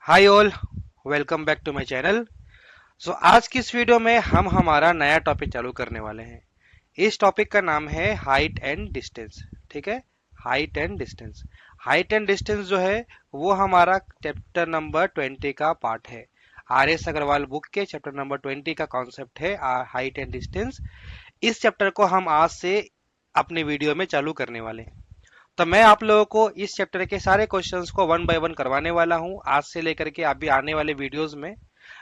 Hi all, welcome back to my channel. So आज की इस वीडियो में हम हमारा नया टॉपिक चालू करने वाले हैं। इस टॉपिक का नाम है हाइट एंड डिस्टेंस। ठीक है, height and distance. Height and distance जो है वो हमारा चैप्टर नंबर 20 का पार्ट है। आर एस अग्रवाल बुक के चैप्टर नंबर 20 का कॉन्सेप्ट है हाइट एंड डिस्टेंस। इस चैप्टर को हम आज से अपने वीडियो में चालू करने वाले हैं। तो मैं आप लोगों को इस चैप्टर के सारे क्वेश्चंस को वन बाय वन करवाने वाला हूं। आज से लेकर के अभी आने वाले वीडियोस में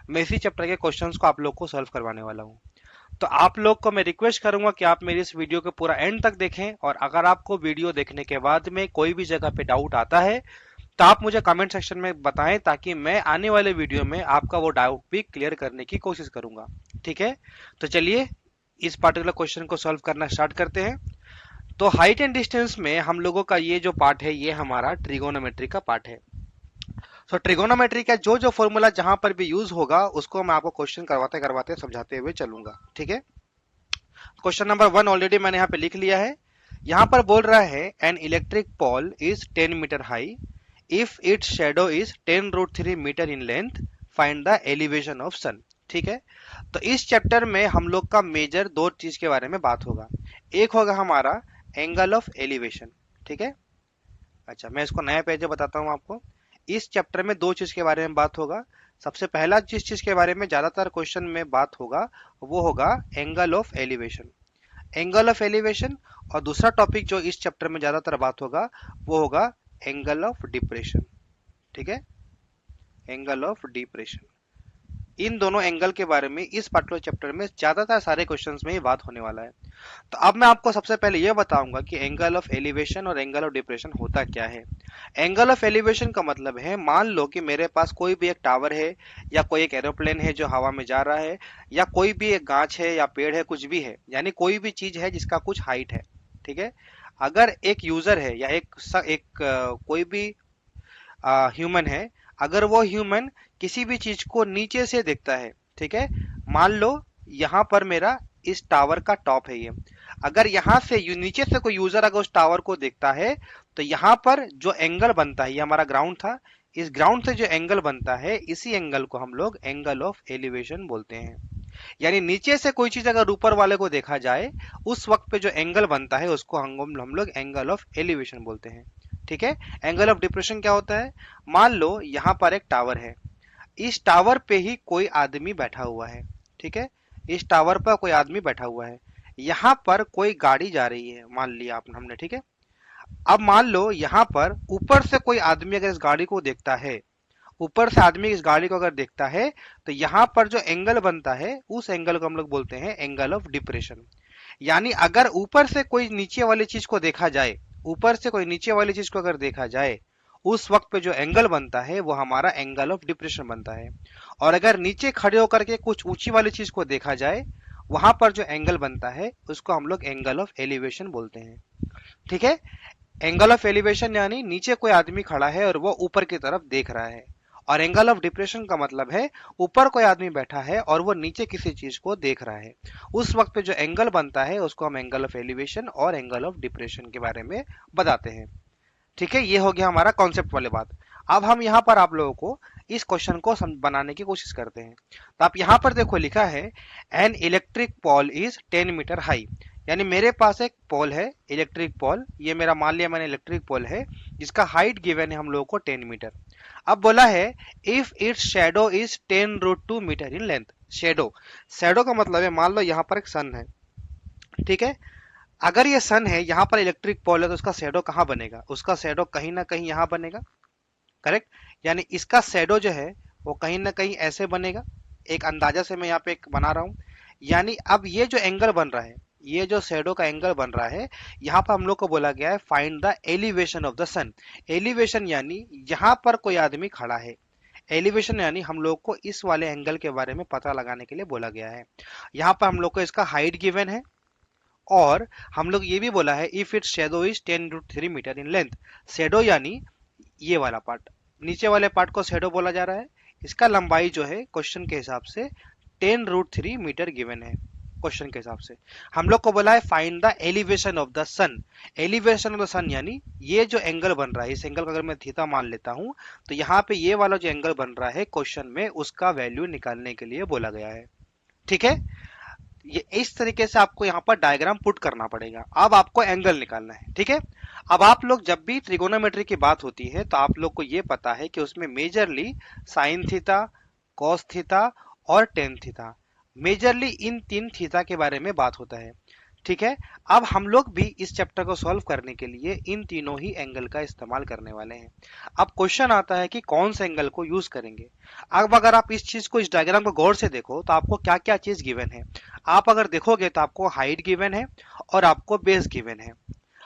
मैं इसी चैप्टर के क्वेश्चंस को आप लोग को सॉल्व करवाने वाला हूं। तो आप लोग को मैं रिक्वेस्ट करूंगा कि आप मेरी इस वीडियो को पूरा एंड तक देखें, और अगर आपको वीडियो देखने के बाद में कोई भी जगह पे डाउट आता है तो आप मुझे कमेंट सेक्शन में बताएं, ताकि मैं आने वाले वीडियो में आपका वो डाउट भी क्लियर करने की कोशिश करूंगा। ठीक है, तो चलिए इस पर्टिकुलर क्वेश्चन को सॉल्व करना स्टार्ट करते हैं। तो हाइट एंड डिस्टेंस में हम लोगों का ये जो पार्ट है ये हमारा ट्रिगोनोमेट्री का पार्ट है। तो ट्रिगोनोमेट्री का जो जो फॉर्मूला जहां पर भी यूज होगा उसको मैं आपको क्वेश्चन करवाते करवाते समझाते हुए चलूंगा। ठीक है, क्वेश्चन नंबर 1 ऑलरेडी मैंने यहाँ पे लिख लिया है। यहाँ पर बोल रहा है an electric pole is 10 metre high if its shadow is 10√3 metre in length, find the elevation of sun. ठीक है, तो इस चैप्टर में हम लोग का मेजर दो चीज के बारे में बात होगा। एक होगा हमारा एंगल ऑफ एलिवेशन। ठीक है, अच्छा मैं इसको नया पेज बताता हूँ आपको। इस चैप्टर में दो चीज के बारे में बात होगा। सबसे पहला जिस चीज के बारे में ज्यादातर क्वेश्चन में बात होगा वो होगा angle of elevation. Angle of elevation. और दूसरा टॉपिक जो इस चैप्टर में ज्यादातर बात होगा वो होगा एंगल ऑफ डिप्रेशन। ठीक है, एंगल ऑफ डिप्रेशन। इन दोनों एंगल के बारे में इस पर्टिकुलर चैप्टर में ज्यादातर सारे क्वेश्चंस में ही बात होने वाला है। तो अब मैं आपको सबसे पहले यह बताऊंगा कि एंगल ऑफ एलिवेशन और एंगल ऑफ डिप्रेशन होता क्या है। एंगल ऑफ एलिवेशन का मतलब है, मान लो कि मेरे पास कोई भी एक टावर है, या कोई एक एरोप्लेन है जो हवा में जा रहा है, या कोई भी एक गाछ है या पेड़ है, कुछ भी है, यानी कोई भी चीज है जिसका कुछ हाइट है। ठीक है, अगर एक यूजर है या कोई भी ह्यूमन है, अगर वो ह्यूमन किसी भी चीज को नीचे से देखता है, ठीक है, मान लो यहाँ पर मेरा इस टावर का टॉप है ये, अगर यहाँ से नीचे से कोई यूजर अगर उस टावर को देखता है, तो यहाँ पर जो एंगल बनता है, ये हमारा ग्राउंड था, इस ग्राउंड से जो एंगल बनता है इसी एंगल को हम लोग एंगल ऑफ एलिवेशन बोलते हैं। यानी नीचे से कोई चीज अगर ऊपर वाले को देखा जाए, उस वक्त पे जो एंगल बनता है उसको हम लोग एंगल ऑफ एलिवेशन बोलते हैं। ठीक है, एंगल ऑफ डिप्रेशन क्या होता है, मान लो यहाँ पर एक टावर है, इस टावर पे ही कोई आदमी बैठा हुआ है। ठीक है, इस टावर पर कोई आदमी बैठा हुआ है, यहाँ पर कोई गाड़ी जा रही है मान लिया आपने हमने। ठीक है, अब मान लो यहाँ पर ऊपर से कोई आदमी अगर इस गाड़ी को देखता है, ऊपर से आदमी इस गाड़ी को अगर देखता है, तो यहाँ पर जो एंगल बनता है उस एंगल को हम लोग बोलते हैं एंगल ऑफ डिप्रेशन। यानी अगर ऊपर से कोई नीचे वाली चीज को देखा जाए, ऊपर से कोई नीचे वाली चीज को अगर देखा जाए, उस वक्त पे जो एंगल बनता है वो हमारा एंगल ऑफ डिप्रेशन बनता है। और अगर नीचे खड़े होकर के कुछ ऊंची वाली चीज को देखा जाए, वहां पर जो एंगल बनता है उसको हम लोग एंगल ऑफ एलिवेशन बोलते हैं। ठीक है, एंगल ऑफ एलिवेशन यानी नीचे कोई आदमी खड़ा है और वो ऊपर की तरफ देख रहा है। और एंगल ऑफ डिप्रेशन का मतलब है ऊपर कोई आदमी बैठा है और वो नीचे किसी चीज को देख रहा है। उस वक्त पे जो एंगल बनता है उसको हम एंगल ऑफ एलिवेशन और एंगल ऑफ डिप्रेशन के बारे में बताते हैं। ठीक है, ये हो गया हमारा कॉन्सेप्ट वाले बात। अब हम यहाँ पर आप लोगों को इस क्वेश्चन को बनाने की कोशिश करते हैं। तो आप यहाँ पर देखो लिखा है an electric pole is 10 metre high. यानी मेरे पास एक पोल है, इलेक्ट्रिक पोल, ये मेरा मान लिया मैंने इलेक्ट्रिक पोल है, जिसका हाइट गिवन है हम लोगों को 10 मीटर। अब बोला है if its shadow is 10√2 metre in length. Shadow, shadow का मतलब है, मान लो यहाँ पर एक सन है। ठीक है, अगर ये सन है, यहाँ पर इलेक्ट्रिक पोल है, तो उसका शेडो कहाँ बनेगा, उसका शेडो कहीं ना कहीं यहाँ बनेगा। करेक्ट, यानी इसका शेडो जो है वो कहीं ना कहीं ऐसे बनेगा। एक अंदाजा से मैं यहाँ पे एक बना रहा हूँ। यानी अब ये जो एंगल बन रहा है, ये जो शेडो का एंगल बन रहा है, यहाँ पर हम लोग को बोला गया है find the elevation of the sun. Elevation यानी यहाँ पर कोई आदमी खड़ा है। एलिवेशन यानी हम लोग को इस वाले एंगल के बारे में पता लगाने के लिए बोला गया है। यहाँ पर हम लोग को इसका हाइट गिवन है, और हम लोग ये भी बोला है if its shadow is 10√3 metre in length. Shadow यानी ये वाला पार्ट, नीचे वाले पार्ट को शेडो बोला जा रहा है। इसका लंबाई जो है क्वेश्चन के हिसाब से 10√3 मीटर गिवन है। क्वेश्चन के हिसाब से। हम लोग को बोला है find the elevation of the sun. Elevation of the sun यानी ये जो एंगल बन रहा है, इस एंगल का अगर मैं थीटा मान लेता हूं तो यहाँ पे ये वाला जो एंगल बन रहा है क्वेश्चन में, उसका वैल्यू निकालने के लिए बोला गया है। ठीक है, ये इस तरीके से आपको यहाँ पर डायग्राम पुट करना पड़ेगा। अब आपको एंगल निकालना है। ठीक है, अब आप लोग जब भी त्रिकोणोमेट्री की बात होती है तो आप लोग को ये पता है कि उसमें majorly sine theta, cos theta और टेन थीटा, मेजरली इन तीन थीटा के बारे में बात होता है। ठीक है, अब हम लोग भी इस चैप्टर को सॉल्व करने के लिए इन तीनों ही एंगल का इस्तेमाल करने वाले हैं। अब क्वेश्चन आता है कि कौन से एंगल को यूज करेंगे। अब अगर आप इस चीज को, इस डायग्राम को गौर से देखो तो आपको क्या क्या चीज गिवन है। आप अगर देखोगे तो आपको हाइट गिवन है और आपको बेस गिवन है।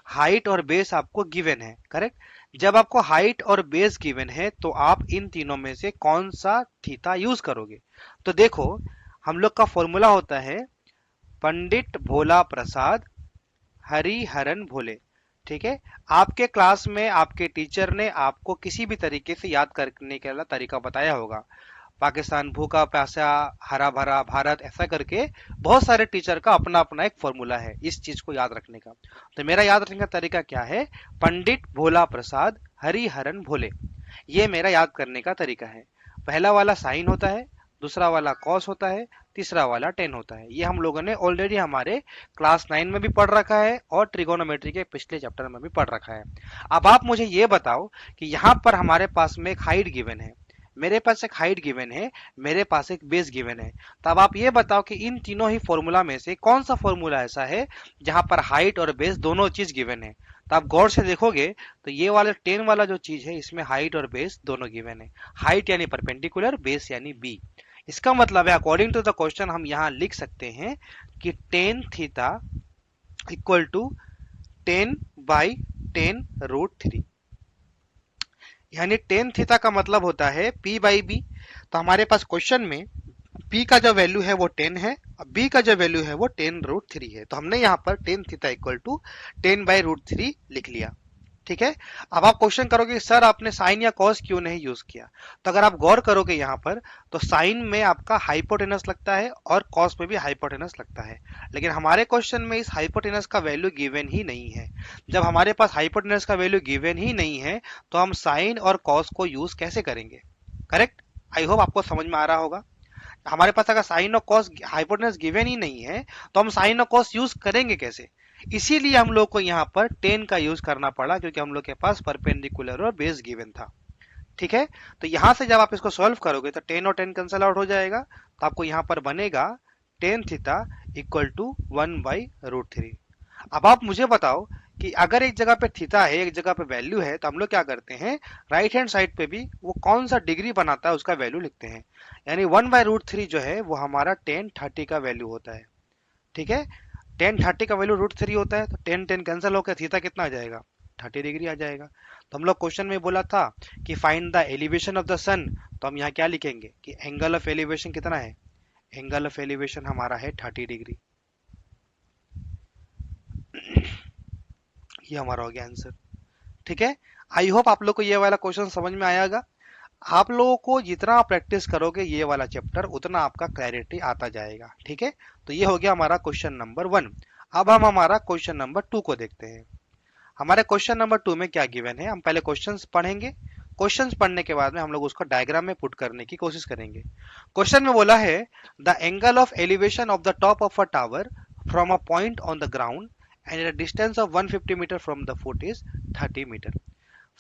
हाइट और बेस आपको गिवन है, करेक्ट। जब आपको हाइट और बेस गिवन है तो आप इन तीनों में से कौन सा थीटा यूज करोगे। तो देखो, हम लोग का फॉर्मूला होता है पंडित भोला प्रसाद हरिहरन भोले। ठीक है, आपके क्लास में आपके टीचर ने आपको किसी भी तरीके से याद करने का तरीका बताया होगा। पाकिस्तान भूखा प्यासा हरा भरा भारत, ऐसा करके बहुत सारे टीचर का अपना अपना एक फॉर्मूला है इस चीज को याद रखने का। तो मेरा याद रखने का तरीका क्या है, पंडित भोला प्रसाद हरिहरन भोले, ये मेरा याद करने का तरीका है। पहला वाला साइन होता है, दूसरा वाला कॉस होता है, तीसरा वाला टेन होता है। ये हम लोगों ने ऑलरेडी हमारे क्लास 9 में भी पढ़ रखा है और ट्रिगोनोमेट्री के पिछले चैप्टर में भी पढ़ रखा है। अब आप मुझे ये बताओ कि यहाँ पर हमारे पास में एक हाइट गिवन है, मेरे पास एक हाइट गिवन है, मेरे पास एक बेस गिवन है। तो अब आप ये बताओ कि इन तीनों ही फॉर्मूला में से कौन सा फॉर्मूला ऐसा है जहां पर हाइट और बेस दोनों चीज गिवन है। तो आप गौर से देखोगे तो ये वाला 10 वाला जो चीज है, इसमें हाइट और बेस दोनों गिवन है। हाइट यानी परपेंडिकुलर, बेस यानी बी। इसका मतलब है अकॉर्डिंग टू द क्वेश्चन हम यहाँ लिख सकते हैं कि टेन थीटा इक्वल टू 10/10√3, यानी टेन थीटा का मतलब होता है P/B। तो हमारे पास क्वेश्चन में P का जो वैल्यू है वो 10 है, B का जो वैल्यू है वो 10√3 है। तो हमने यहाँ पर टेन थीटा इक्वल टू 10/√3 लिख लिया। ठीक है, अब आप क्वेश्चन करोगे सर आपने साइन या कॉस क्यों नहीं यूज किया। तो अगर आप गौर करोगे यहाँ पर तो साइन में आपका हाइपोटेनस लगता है और कॉस में भी हाइपोटेनस लगता है, लेकिन हमारे क्वेश्चन में इस हाइपोटेनस का वैल्यू गिवन ही नहीं है। जब हमारे पास हाइपोटेनस का वैल्यू गिवन ही नहीं है तो हम साइन और कॉस को यूज कैसे करेंगे। करेक्ट, आई होप आपको समझ में आ रहा होगा। हमारे पास अगर साइन और कॉस हाइपोटेनस गिवन ही नहीं है तो हम साइन और कॉस यूज करेंगे कैसे। इसीलिए हम लोग को यहाँ पर 10 का यूज करना पड़ा, क्योंकि हम लोग के पास परपेंडिकुलर और बेस गिवन था। ठीक है, तो यहां से जब आप इसको सॉल्व करोगे तो 10 और 10 कैंसल आउट हो जाएगा, तो आपको यहाँ पर बनेगा टेन थीटा इक्वल टू 1/√3। अब आप मुझे बताओ कि अगर एक जगह पे थीटा है, एक जगह पे वैल्यू है, तो हम लोग क्या करते हैं, राइट हैंड साइड पे भी वो कौन सा डिग्री बनाता है उसका वैल्यू लिखते हैं। यानी 1/√3 जो है वो हमारा 10/30 का वैल्यू होता है। ठीक है, 10/30 का वैल्यू √3 होता है, तो 10 कैंसिल होकर थीटा कितना आ जाएगा, 30 डिग्री आ जाएगा। तो हम लोग क्वेश्चन में बोला था कि find the elevation of the sun, तो हम यहाँ क्या लिखेंगे कि एंगल ऑफ एलिवेशन कितना है, एंगल ऑफ एलिवेशन हमारा है 30 डिग्री। ये हमारा हो गया आंसर। ठीक है, आई होप आप लोग को ये वाला क्वेश्चन समझ में आएगा। आप लोगों को जितना प्रैक्टिस करोगे ये वाला चैप्टर उतना आपका क्लैरिटी आता जाएगा। ठीक है, तो ये हो गया हमारा क्वेश्चन नंबर 1। अब हम हमारा क्वेश्चन नंबर 2 को देखते हैं। हमारे क्वेश्चन नंबर 2 में क्या गिवन है, हम पहले क्वेश्चंस पढ़ेंगे। क्वेश्चंस पढ़ने के बाद में हम लोग उसको डायग्राम में पुट करने की कोशिश करेंगे। क्वेश्चन में बोला है the angle of elevation of the top of a tower from a point on the ground and at a distance of 150 metre from the foot is 30 metre.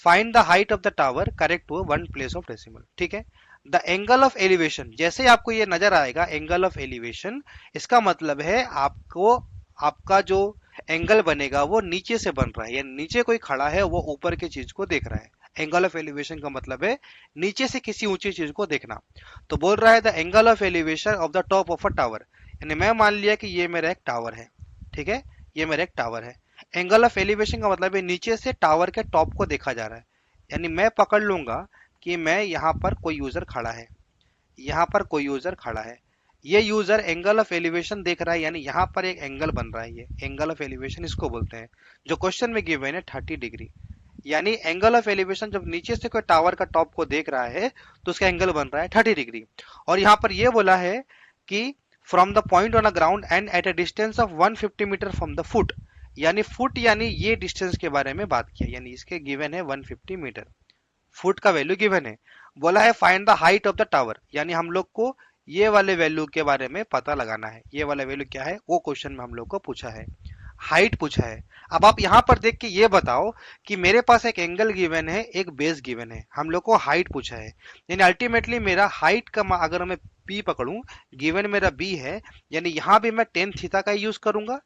Find the height of the tower correct to one place of decimal. ठीक है, the angle of elevation, जैसे ही आपको ये नजर आएगा angle of elevation, इसका मतलब है आपको आपका जो एंगल बनेगा वो नीचे से बन रहा है, यानी नीचे कोई खड़ा है वो ऊपर की चीज को देख रहा है। एंगल ऑफ एलिवेशन का मतलब है नीचे से किसी ऊंची चीज को देखना। तो बोल रहा है the angle of elevation of the top of a tower, यानी मैं मान लिया कि ये मेरा एक टावर है। ठीक है, ये मेरा एक टावर है। एंगल ऑफ एलिवेशन का मतलब है नीचे से टावर के टॉप को देखा जा रहा है। यानी मैं पकड़ लूंगा कि मैं यहाँ पर कोई यूजर खड़ा है, यहाँ पर कोई यूजर खड़ा है, ये यूजर एंगल ऑफ एलिवेशन देख रहा है, यानी यहाँ पर एक एंगल बन रहा है, ये एंगल ऑफ एलिवेशन इसको बोलते हैं, जो क्वेश्चन में गिवन है 30 डिग्री। यानी एंगल ऑफ एलिवेशन जब नीचे से कोई टावर का टॉप को देख रहा है तो उसका एंगल बन रहा है 30 डिग्री। और यहाँ पर ये बोला है कि from the point on a ground and at a distance of 150 metre from the foot, यानी फुट यानी ये डिस्टेंस के बारे में बात किया, यानी इसके गिवन है 150 मीटर, फुट का वैल्यू गिवन है। बोला है find the height of the tower, यानी हम लोग को ये वाले वैल्यू के बारे में पता लगाना है। ये वाला वैल्यू क्या है वो क्वेश्चन में हम लोग को पूछा है, हाइट पूछा है। अब आप यहां पर देख के ये बताओ कि मेरे पास एक एंगल गिवन है, एक बेस गिवन है, हम लोग को हाइट पूछा है, यानी अल्टीमेटली मेरा हाइट का अगर मैं पी पकड़ूं, गिवन मेरा बी है, यानी यहां भी मैं टेन थीटा का यूज करूंगा,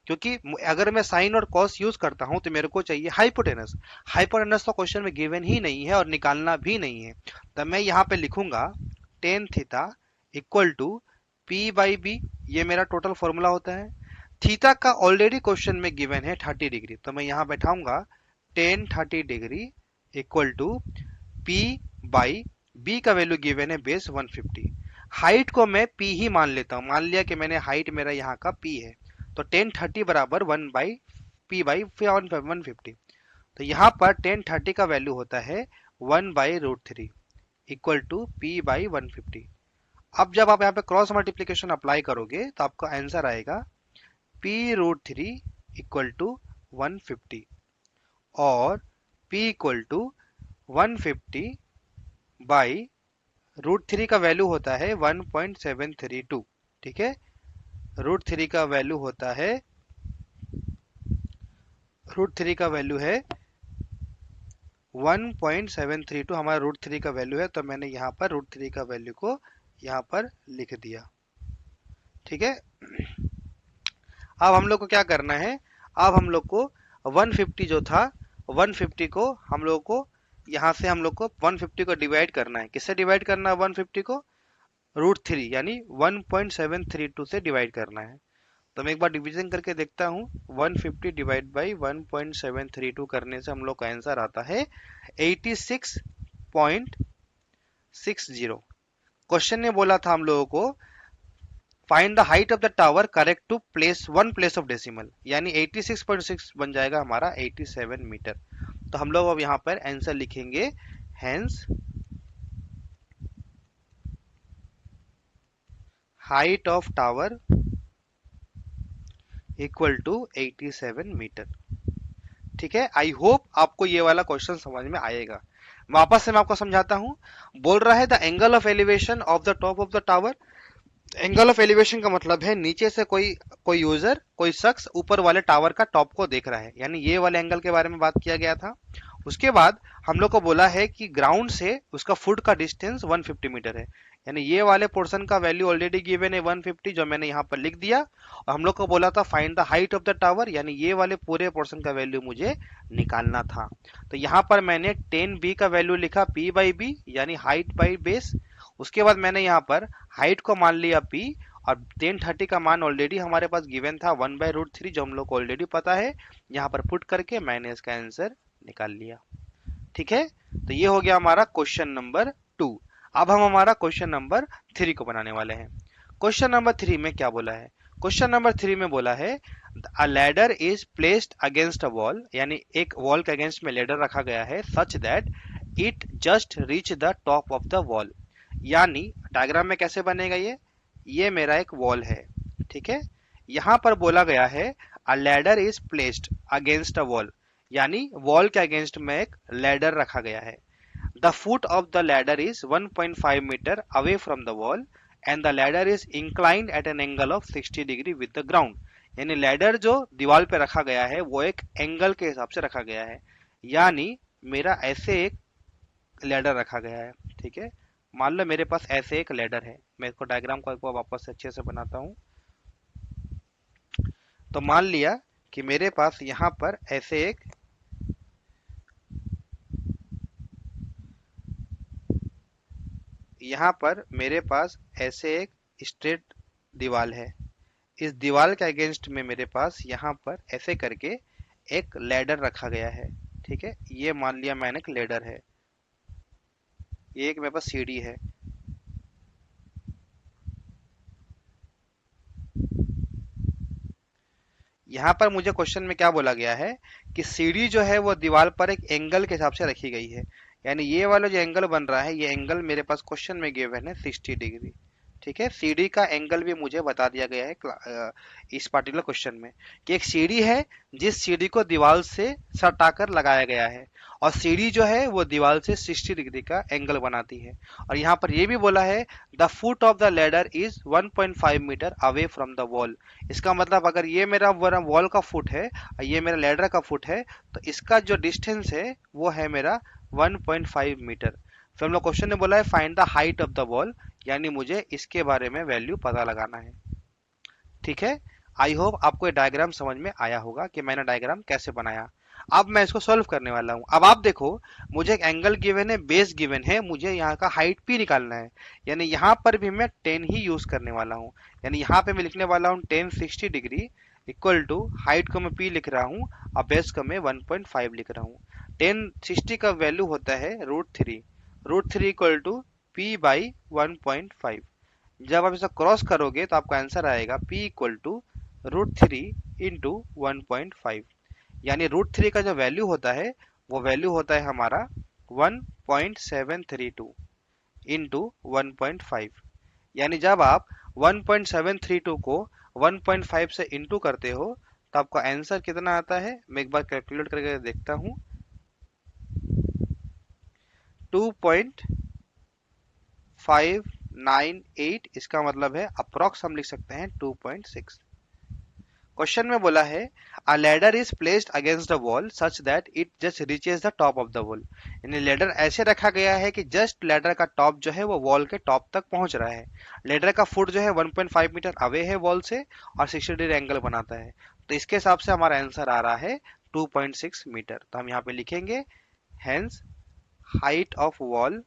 क्योंकि अगर मैं साइन और कॉस यूज करता हूं तो मेरे को चाहिए हाइपोटेनस। हाइपोटेनस तो क्वेश्चन में गिवन ही नहीं है और निकालना भी नहीं है, तब मैं यहाँ पे लिखूंगा tan theta equal to P by B, ये मेरा टोटल फॉर्मूला होता है। थीटा का ऑलरेडी क्वेश्चन में गिवन है 30 डिग्री, तो मैं यहां बैठाऊंगा tan 30 degree equal to P by B का वैल्यू गिवन है बेस 150। हाइट को मैं पी ही मान लेता हूं, मान लिया कि मैंने हाइट मेरा यहाँ का पी है, तो टेन 30 बराबर 1 बाई पी बाई 150। तो यहाँ पर टेन 30 का वैल्यू होता है 1 by root three equal to P by 150। अब जब आप यहाँ पे क्रॉस मल्टीप्लीकेशन अप्लाई करोगे तो आपका आंसर आएगा p root three equal to 150 और p equal to 150 by root three का वैल्यू होता है 1.732। ठीक है, रूट थ्री का वैल्यू होता है, रूट थ्री का वैल्यू है 1.732, हमारा रूट थ्री का वैल्यू है, तो मैंने यहाँ पर रूट थ्री का वैल्यू को यहाँ पर लिख दिया। ठीक है, अब हम लोग को क्या करना है, अब हम लोग को 150 जो था 150 को हम लोग को यहाँ से हम लोग को 150 को डिवाइड करना है। किससे डिवाइड करना है 150 को? रूट थ्री यानी 1.732 से डिवाइड करना है। तो मैं एक बार डिवीजन करके देखता हूँ, 150 डिवाइड बाई 1.732 करने से हम लोग का आंसर आता है 86.60। क्वेश्चन ने बोला था हम लोगों को find the height of the tower correct to place one place of decimal, यानी 86.6 बन जाएगा हमारा 87 मीटर। तो हम लोग अब यहाँ पर आंसर लिखेंगे, hence height of tower equal to 87 metre. ठीक है, आई होप आपको ये वाला क्वेश्चन समझ में आएगा। वापस से मैं आपको समझाता हूं। बोल रहा है the angle of elevation of the top of the tower. Angle of elevation का मतलब है नीचे से कोई यूजर, कोई शख्स ऊपर वाले टावर का टॉप को देख रहा है, यानी ये वाले एंगल के बारे में बात किया गया था। उसके बाद हम लोग को बोला है कि ग्राउंड से उसका फुट का डिस्टेंस 150 मीटर है, यानी ये वाले पोर्शन का वैल्यू ऑलरेडी गिवन है 150, जो मैंने यहाँ पर लिख दिया। और हम लोग को बोला था find the height of the tower, यानी ये वाले पूरे पोर्शन का वैल्यू मुझे निकालना था। तो यहाँ पर मैंने 10b का वैल्यू लिखा p बाई बी, यानी हाइट बाई बेस। उसके बाद मैंने यहाँ पर हाइट को मान लिया p, और 1030 का मान ऑलरेडी हमारे पास गिवन था 1 बाई रूट थ्री, जो हम लोग को ऑलरेडी पता है। यहाँ पर पुट करके मैंने इसका आंसर निकाल लिया। ठीक है, तो ये हो गया हमारा क्वेश्चन नंबर 2। अब हम हमारा क्वेश्चन नंबर 3 को बनाने वाले हैं। क्वेश्चन नंबर 3 में क्या बोला है? क्वेश्चन नंबर 3 में बोला है a ladder is placed against a wall, यानी एक वॉल के अगेंस्ट में लैडर रखा गया है, such that it just reach the top of the wall. यानी डायग्राम में कैसे बनेगा ये मेरा एक वॉल है। ठीक है, यहां पर बोला गया है a ladder is placed against a wall, यानी वॉल के अगेंस्ट में एक लैडर रखा गया है। The foot of the ladder is 1.5 metre away from the wall and the ladder is inclined at an angle of 60 degree with the ground. यानी ladder जो दीवार पे रखा गया है वो एक एंगल के हिसाब से रखा गया है, यानी मेरा ऐसे एक लैडर रखा गया है। ठीक है, मान लो मेरे पास ऐसे एक लैडर है, मैं इसको डायग्राम को एक बार वापस से अच्छे से बनाता हूँ। तो मान लिया कि मेरे पास यहाँ पर ऐसे एक मेरे पास ऐसे एक स्ट्रेट दीवार है। इस दीवार के अगेंस्ट में मेरे पास यहाँ पर ऐसे करके एक लैडर रखा गया है। ठीक है, ये मान लिया मैंने एक लैडर है, ये एक मेरे पास सीढ़ी है। यहाँ पर मुझे क्वेश्चन में क्या बोला गया है कि सीढ़ी जो है वो दीवार पर एक एंगल के हिसाब से रखी गई है, यानी ये वाला जो एंगल बन रहा है ये एंगल मेरे पास क्वेश्चन में गिवन है 60 डिग्री। ठीक है, सीढ़ी का एंगल भी मुझे बता दिया गया है इस पार्टिकुलर क्वेश्चन में कि एक सीढ़ी है जिस सीढ़ी को दीवार से सटाकर लगाया गया है और सीढ़ी जो है वो दीवार से 60 डिग्री का एंगल बनाती है। और यहाँ पर ये भी बोला है the foot of the ladder is 1.5 metre away from the wall. इसका मतलब अगर ये मेरा वॉल का फुट है और ये मेरा लेडर का फुट है तो इसका जो डिस्टेंस है वो है मेरा 1.5 मीटर। फिर हम लोग क्वेश्चन ने बोला है find the height of the wall, यानी मुझे इसके बारे में वैल्यू पता लगाना है। ठीक है, आई होप आपको ये डायग्राम समझ में आया होगा कि मैंने डायग्राम कैसे बनाया। अब मैं इसको सॉल्व करने वाला हूं। अब आप देखो, मुझे एक एंगल गिवन है, बेस गिवन है, मुझे यहाँ का हाइट भी निकालना है, यानी यहाँ पर भी मैं 10 ही यूज करने वाला हूँ। यानी यहाँ पे मैं लिखने वाला हूँ 10 60 डिग्री इक्वल टू हाइट को मैं p लिख रहा हूँ और बेस को मैं 1.5 लिख रहा हूँ। 10 60 का वैल्यू होता है √3, √3 इक्वल टू p बाई 1.5। जब आप इसे क्रॉस करोगे तो आपका आंसर आएगा p इक्वल टू √3 इंटू 1.5, यानी √3 का जो वैल्यू होता है वो वैल्यू होता है हमारा 1.732 इंटू 1.5। यानी जब आप 1.732 को 1.5 से इंटू करते हो तो आपका आंसर कितना आता है, मैं एक बार कैलकुलेट करके देखता हूँ, 2.598। इसका मतलब है अप्रॉक्स हम लिख सकते हैं 2.6। क्वेश्चन में बोला है a ladder is placed against the wall such that it just reaches the top of the wall. यानी लैडर ऐसे रखा गया है कि जस्ट लैडर का टॉप जो है वो वॉल के टॉप तक पहुंच रहा है। लैडर का फुट जो है 1.5 मीटर अवे है वॉल से और 60 डिग्री एंगल बनाता है, तो इसके हिसाब से हमारा आंसर आ रहा है 2.6 मीटर। तो हम यहाँ पे लिखेंगे hence height of wall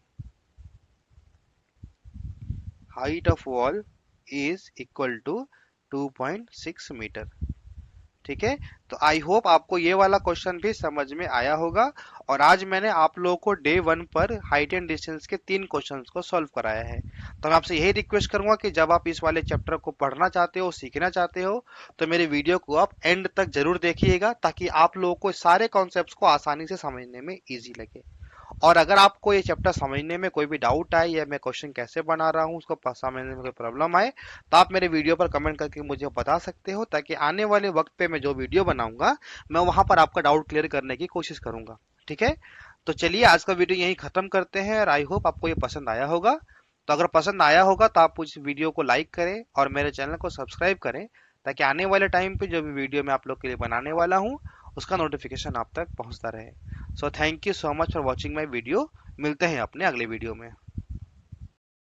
is equal to 2.6 metre. ठीक है, तो आई होप आपको ये वाला क्वेश्चन भी समझ में आया होगा। और आज मैंने आप लोगों को डे 1 पर हाइट एंड डिस्टेंस के 3 क्वेश्चंस को सॉल्व कराया है। तो मैं आपसे यही रिक्वेस्ट करूंगा कि जब आप इस वाले चैप्टर को पढ़ना चाहते हो, सीखना चाहते हो, तो मेरे वीडियो को आप एंड तक जरूर देखिएगा ताकि आप लोगों को सारे कॉन्सेप्ट्स को आसानी से समझने में ईजी लगे। और अगर आपको ये चैप्टर समझने में कोई भी डाउट आए या मैं क्वेश्चन कैसे बना रहा हूँ उसको समझने में कोई प्रॉब्लम आए तो आप मेरे वीडियो पर कमेंट करके मुझे बता सकते हो, ताकि आने वाले वक्त पे मैं जो वीडियो बनाऊंगा मैं वहां पर आपका डाउट क्लियर करने की कोशिश करूंगा। ठीक है, तो चलिए आज का वीडियो यहीं खत्म करते हैं और आई होप आपको ये पसंद आया होगा। तो अगर पसंद आया होगा तो आप इस वीडियो को लाइक करें और मेरे चैनल को सब्सक्राइब करें, ताकि आने वाले टाइम पे जो भी वीडियो मैं आप लोग के लिए बनाने वाला हूँ उसका नोटिफिकेशन आप तक पहुंचता रहे। So thank you so much for watching my video. मिलते हैं अपने अगले वीडियो में।